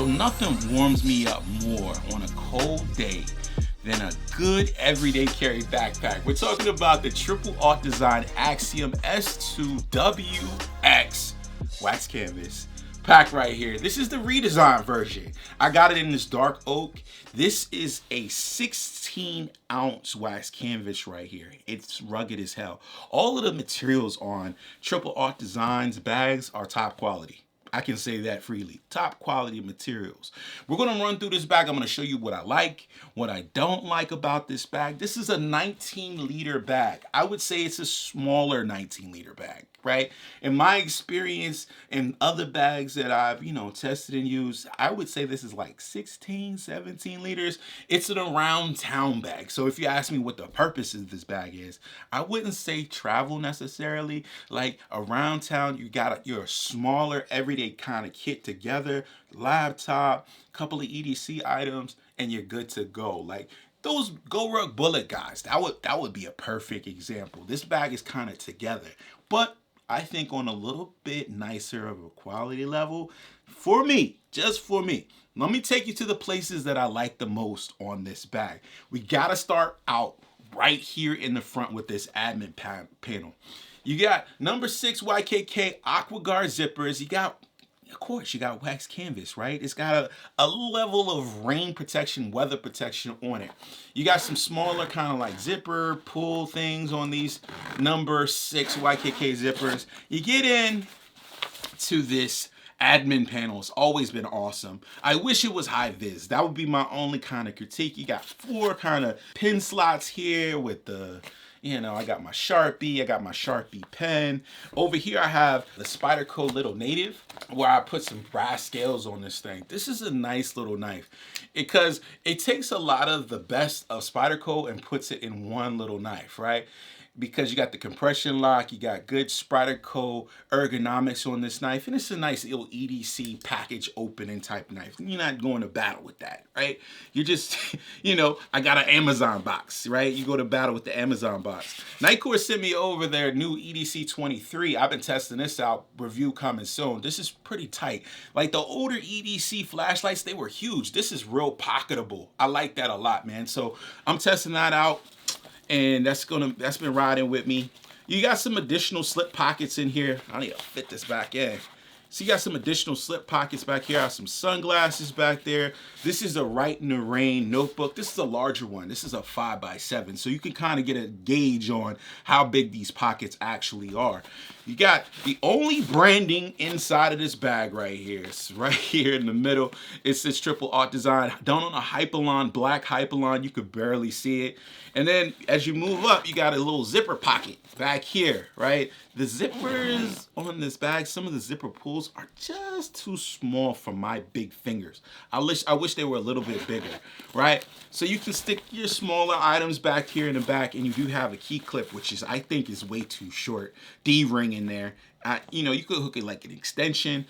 So nothing warms me up more on a cold day than a good everyday carry backpack. We're talking about the triple Aught design Axiom S2WX wax canvas pack right here. This is the redesigned version. I got it in this dark oak. This is a 16-ounce wax canvas right here. It's rugged as hell. All of the materials on triple Aught designs bags are top quality. I can say that freely. Top quality materials. We're gonna run through this bag. I'm gonna show you what I like, what I don't like about this bag. This is a 19-liter bag. I would say it's a smaller 19-liter bag, right? In my experience and other bags that I've, tested and used, I would say this is like 16, 17 liters. It's an around town bag. So if you ask me what the purpose of this bag is, I wouldn't say travel necessarily. Like around town, you're a smaller everyday kind of kit together, laptop, couple of EDC items, and you're good to go. Like those Go Rug Bullet guys, that would be a perfect example. This bag is kind of together, but I think on a little bit nicer of a quality level for me, just for me. Let me take you to the places that I like the most on this bag. We gotta start out right here in the front with this admin panel. You got number 6 YKK AquaGuard zippers. Of course, you got wax canvas, right? It's got a level of rain protection, weather protection on it. You got some smaller kind of like zipper pull things on these number 6 YKK zippers. You get in to this admin panel. It's always been awesome. I wish it was high vis. That would be my only kind of critique. You got 4 kind of pin slots here with the I got my Sharpie, I got my Sharpie pen. Over here I have the Spyderco Little Native, where I put some brass scales on this thing. This is a nice little knife because it takes a lot of the best of Spyderco and puts it in one little knife, right? Because you got the compression lock, you got good Spyderco ergonomics on this knife, and it's a nice little EDC package opening type knife. You're not going to battle with that, right? You're just, I got an Amazon box, right? You go to battle with the Amazon box. Nitecore sent me over their new EDC 23. I've been testing this out, review coming soon. This is pretty tight. Like the older EDC flashlights, they were huge. This is real pocketable. I like that a lot, man. So I'm testing that out. And that's been riding with me. You got some additional slip pockets in here. I need to fit this back in. So you got some additional slip pockets back here. I have some sunglasses back there. This is a Write in the Rain notebook. This is a larger one. This is a 5x7. So you can kind of get a gauge on how big these pockets actually are. You got the only branding inside of this bag right here. It's right here in the middle. It's this triple Aught design. Done on a Hypalon, black Hypalon. You could barely see it. And then as you move up, you got a little zipper pocket back here, right? The zippers on this bag, some of the zipper pulls are just too small for my big fingers. I wish they were a little bit bigger, right? So you can stick your smaller items back here in the back, and you do have a key clip, which I think is way too short. D-ring in there. You could hook it like an extension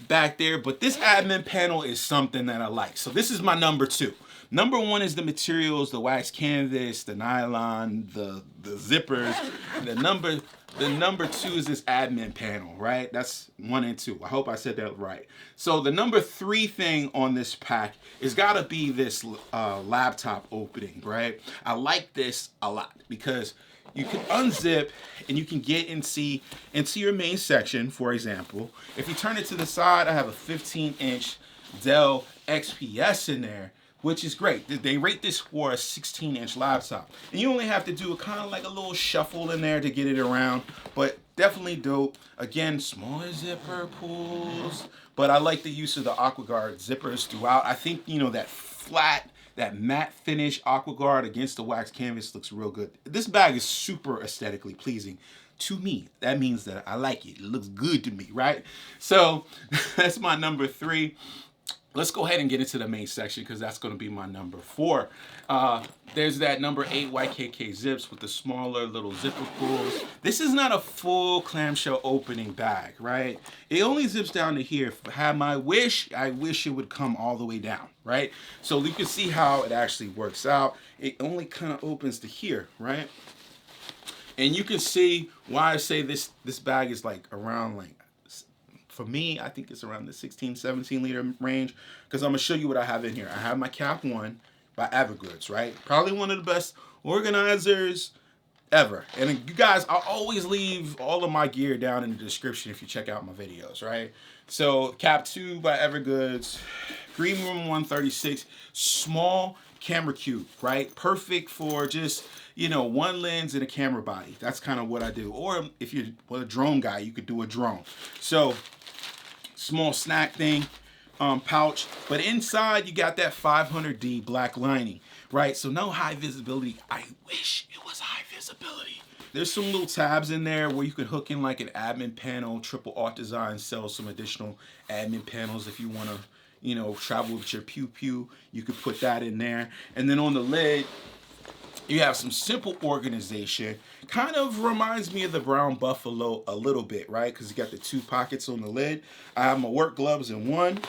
back there, but this admin panel is something that I like. So this is my number 2. Number 1 is the materials, the wax canvas, the nylon, the zippers. The number 2 is this admin panel, right? That's 1 and 2. I hope I said that right. So the number 3 thing on this pack is gotta be this laptop opening, right? I like this a lot because you can unzip and you can get and see into your main section, for example. If you turn it to the side, I have a 15-inch Dell XPS in there, which is great. They rate this for a 16-inch laptop. And you only have to do kind of like a little shuffle in there to get it around, but definitely dope. Again, smaller zipper pulls, but I like the use of the AquaGuard zippers throughout. I think, that flat, that matte finish AquaGuard against the wax canvas looks real good. This bag is super aesthetically pleasing to me. That means that I like it. It looks good to me, right? So that's my number 3. Let's go ahead and get into the main section because that's going to be my number 4. There's that number 8 YKK zips with the smaller little zipper pulls. This is not a full clamshell opening bag, right? It only zips down to here. If I had my wish, I wish it would come all the way down, right? So you can see how it actually works out. It only kind of opens to here, right? And you can see why I say this bag is like around like For me, I think it's around the 16, 17 liter range, because I'm gonna show you what I have in here. I have my Cap 1 by Evergoods, right? Probably one of the best organizers ever. And you guys, I'll always leave all of my gear down in the description if you check out my videos, right? So Cap 2 by Evergoods, Green Room 136, small camera cube, right? Perfect for just, you know, one lens and a camera body. That's kind of what I do. Or if you're a drone guy, you could do a drone. So small snack thing, pouch, but inside you got that 500D black lining, right? So no high visibility. I wish it was high visibility. There's some little tabs in there where you could hook in like an admin panel. Triple Aught Design sells some additional admin panels if you want to, you know, travel with your pew pew. You could put that in there. And then on the lid, you have some simple organization. Kind of reminds me of the Brown Buffalo a little bit, right? Because you got the 2 pockets on the lid. I have my work gloves in one,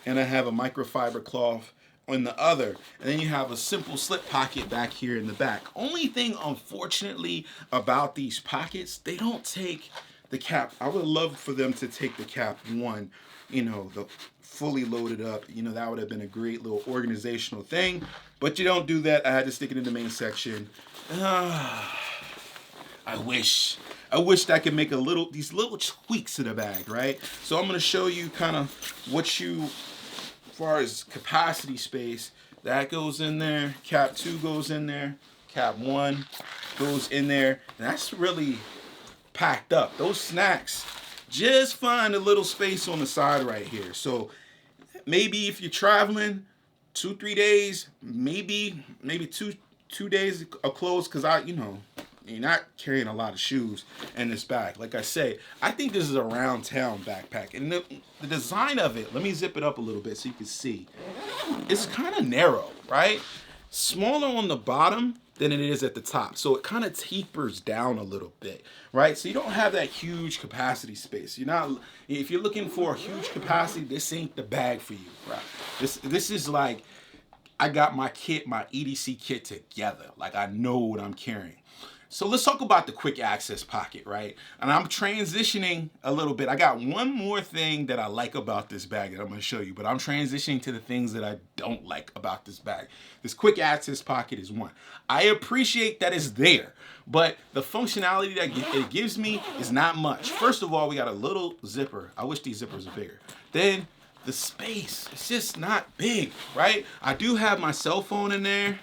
and I have a microfiber cloth in the other. And then you have a simple slip pocket back here in the back. Only thing, unfortunately, about these pockets, they don't take the cap. I would love for them to take the Cap 1, you know, the fully loaded up. You know, that would have been a great little organizational thing. But you don't do that. I had to stick it in the main section. I wish I could make these little tweaks to the bag, right? So I'm gonna show you kind of what you, as far as capacity space, that goes in there. Cap 2 goes in there. Cap 1 goes in there. And that's really packed up. Those snacks just find a little space on the side right here. So maybe if you're traveling 2-3 days, maybe two days of clothes, because you're not carrying a lot of shoes in this bag. Like I say, I think this is a round town backpack. And the design of it, let me zip it up a little bit so you can see. It's kind of narrow, right? Smaller on the bottom than it is at the top. So it kind of tapers down a little bit, right? So you don't have that huge capacity space. If you're looking for a huge capacity, this ain't the bag for you, right? This is like, I got my kit, my EDC kit together. Like, I know what I'm carrying. So let's talk about the quick access pocket, right? And I'm transitioning a little bit. I got one more thing that I like about this bag that I'm gonna show you, but I'm transitioning to the things that I don't like about this bag. This quick access pocket is one. I appreciate that it's there, but the functionality that it gives me is not much. First of all, we got a little zipper. I wish these zippers are bigger. Then the space, it's just not big, right? I do have my cell phone in there,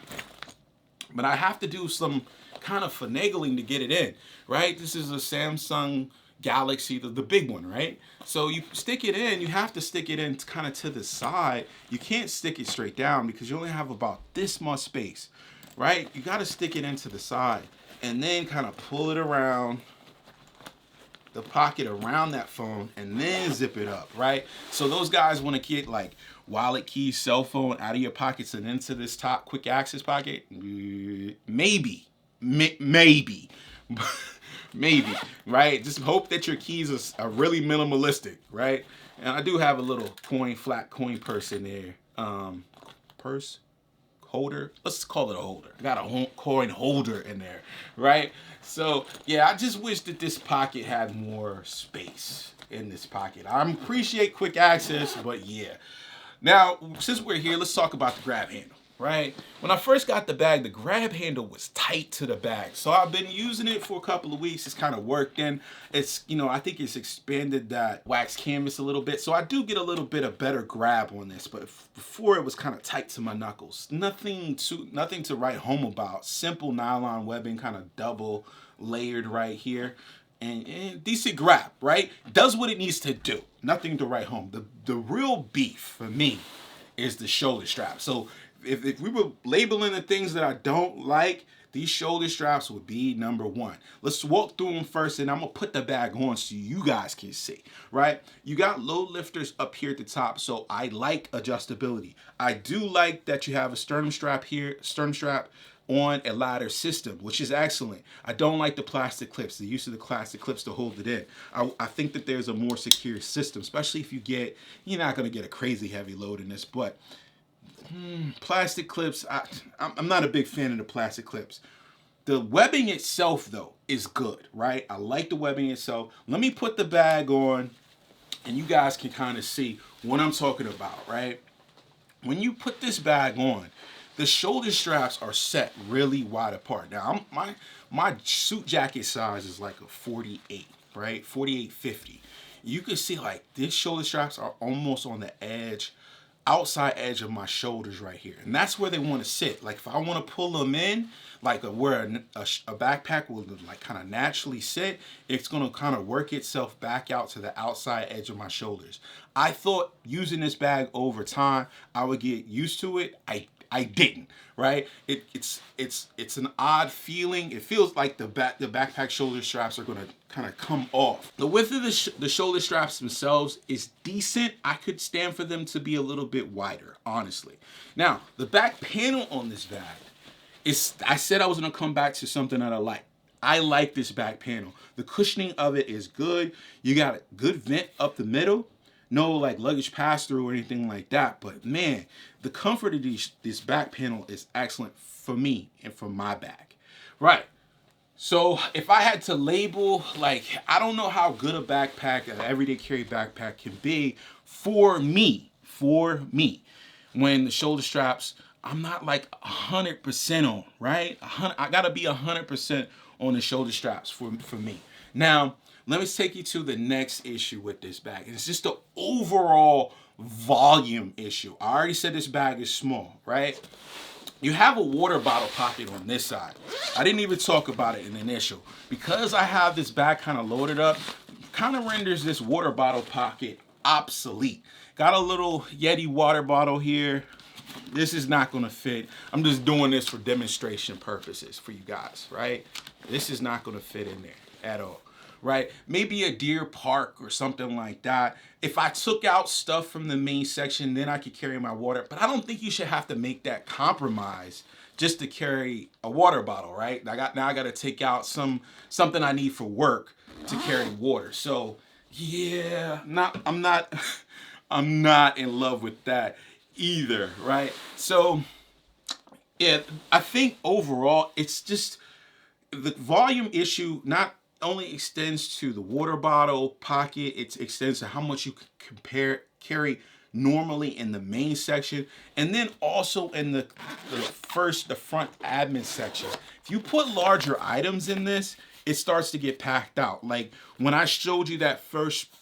but I have to do some kind of finagling to get it in, right? This is a Samsung Galaxy, the big one, right? So you stick it in, you have to stick it in kind of to the side. You can't stick it straight down because you only have about this much space, right? You got to stick it into the side and then kind of pull it around the pocket around that phone and then zip it up, right? So those guys want to get like wallet, keys, cell phone out of your pockets and into this top quick access pocket, maybe, right? Just hope that your keys are really minimalistic, right? And I do have a little flat coin purse in there. Purse? Holder? Let's call it a holder. I got a coin holder in there, right? So, yeah, I just wish that this pocket had more space in this pocket. I appreciate quick access, but yeah. Now, since we're here, let's talk about the grab handle, right? When I first got the bag, the grab handle was tight to the bag. So I've been using it for a couple of weeks. It's kind of worked in. It's, I think it's expanded that wax canvas a little bit. So I do get a little bit of better grab on this, but before it was kind of tight to my knuckles. Nothing to write home about. Simple nylon webbing, kind of double layered right here. And decent grab, right? Does what it needs to do. Nothing to write home. The real beef for me is the shoulder strap. So if we were labeling the things that I don't like, these shoulder straps would be number one. Let's walk through them first, and I'm gonna put the bag on so you guys can see, right? You got load lifters up here at the top, so I like adjustability. I do like that you have a sternum strap here, on a ladder system, which is excellent. I don't like the plastic clips, the use of the plastic clips to hold it in. I think that there's a more secure system, especially if you're not gonna get a crazy heavy load in this, but plastic clips, I'm not a big fan of the plastic clips. The webbing itself, though, is good, right? I like the webbing itself. Let me put the bag on and you guys can kind of see what I'm talking about, right? When you put this bag on, the shoulder straps are set really wide apart. Now, my suit jacket size is like a 48, right? 48-50. You can see like these shoulder straps are almost on the edge, outside edge of my shoulders right here. And that's where they want to sit. Like if I want to pull them in, like where a backpack will like kind of naturally sit, it's going to kind of work itself back out to the outside edge of my shoulders. I thought using this bag over time, I would get used to it. I didn't, right? It's an odd feeling. It feels like the backpack shoulder straps are gonna kind of come off. The width of the shoulder straps themselves is decent. I could stand for them to be a little bit wider, honestly. Now, the back panel on this bag is, I said I was gonna come back to something that I like. I like this back panel. The cushioning of it is good. You got a good vent up the middle. No like luggage pass through or anything like that, but man, the comfort of this back panel is excellent for me and for my bag. Right. So if I had to label, like, I don't know how good a backpack, an everyday carry backpack can be for me, when the shoulder straps, I'm not like 100% on, right? I gotta be 100% on the shoulder straps for me. Now, let me take you to the next issue with this bag. It's just the overall volume issue. I already said this bag is small, right? You have a water bottle pocket on this side. I didn't even talk about it in the initial. Because I have this bag kind of loaded up, kind of renders this water bottle pocket obsolete. Got a little Yeti water bottle here. This is not gonna fit. I'm just doing this for demonstration purposes for you guys, right? This is not gonna fit in there at all. Right? Maybe a deer park or something like that. If I took out stuff from the main section, then I could carry my water. But I don't think you should have to make that compromise just to carry a water bottle, right? Now I got to take out something I need for work to carry water. So yeah, I'm not in love with that either, right? So yeah, I think overall it's just the volume issue only extends to the water bottle pocket. It extends to how much you can carry normally in the main section, and then also in the front admin section. If you put larger items in this, it starts to get packed out. Like when I showed you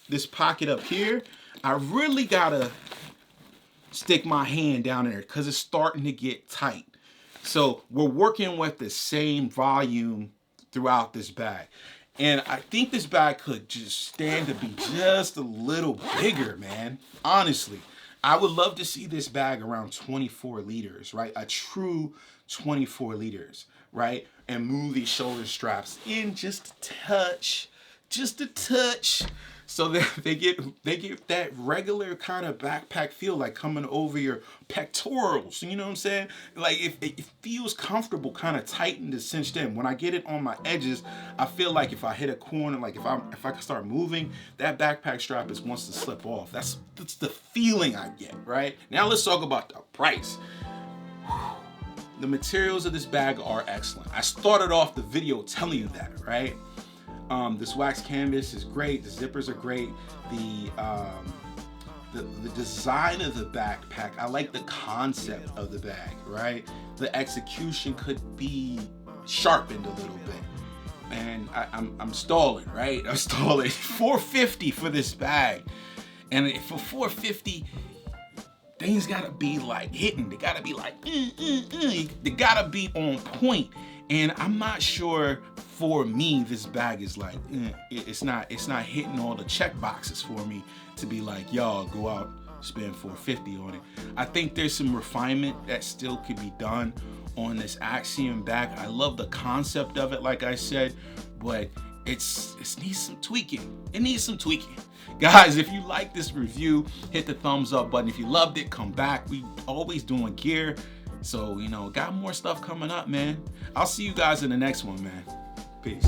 this pocket up here, I really gotta stick my hand down in there because it's starting to get tight. So we're working with the same volume throughout this bag. And I think this bag could just stand to be just a little bigger, man. Honestly, I would love to see this bag around 24 liters, right? A true 24 liters, right? And move these shoulder straps in just a touch, so that they get that regular kind of backpack feel, like coming over your pectorals. You know what I'm saying? Like it feels comfortable, kind of tightened and cinched in. When I get it on my edges, I feel like if I hit a corner, like if I can start moving, that backpack strap wants to slip off. That's the feeling I get, right? Now let's talk about the price. The materials of this bag are excellent. I started off the video telling you that, right? This wax canvas is great. The zippers are great. The design of the backpack, I like the concept of the bag, right? The execution could be sharpened a little bit. And I'm stalling, right? I'm stalling. $450 for this bag. And for $450, things gotta be like hitting. They gotta be like, they gotta be on point. And I'm not sure, for me, this bag is like, it's not hitting all the check boxes for me to be like, y'all go out, spend $450 on it. I think there's some refinement that still could be done on this Axiom bag. I love the concept of it, like I said, but it needs some tweaking. It needs some tweaking. Guys, if you like this review, hit the thumbs up button. If you loved it, come back. We always doing gear. So, got more stuff coming up, man. I'll see you guys in the next one, man. Peace.